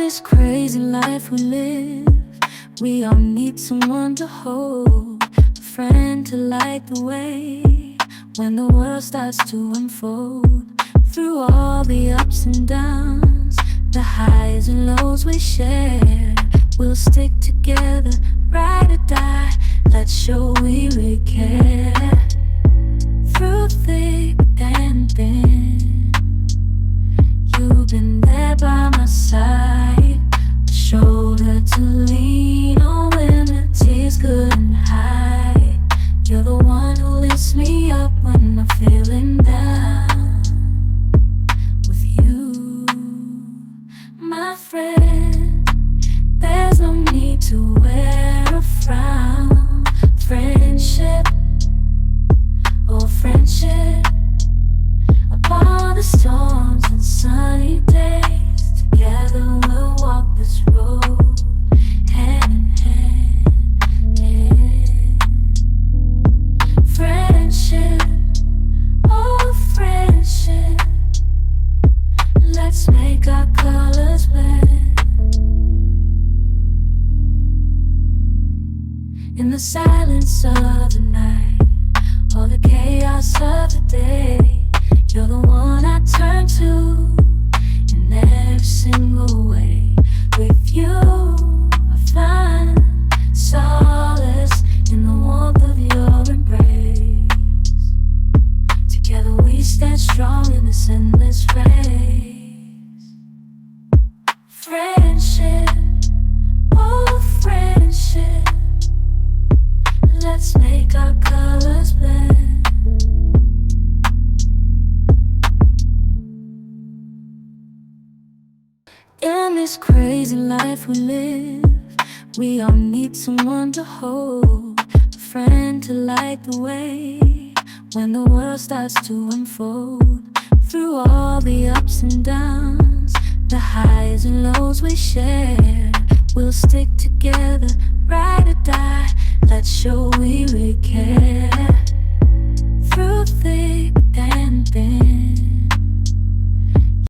this crazy life we live, we all need someone to hold, a friend to light the way when the world starts to unfold. Through all the ups and downs, the highs and lows we share, we'll stick together, ride or die. Let's show we really care. Through thick and thin, you've been there by my side, a shoulder to lean on when the tears couldn't hide. You're the one who lifts me up when I'm feeling down. With you, my friend, there's no need to wear a frown. Friendship, oh friendship, upon the storms and sunny days, together we'll walk this road, hand in hand. Friendship, oh friendship, let's make our colors blend. In the silence of the night, or the chaos of the day, you're the one I turn to in every single way. With you, I find solace in the warmth of your embrace. Together we stand strong in this endless race. Friendship, oh friendship, let's make our colors blend. In this crazy life we live, we all need someone to hold, a friend to light the way when the world starts to unfold. Through all the ups and downs, the highs and lows we share, we'll stick together, ride or die. Let's show we really care.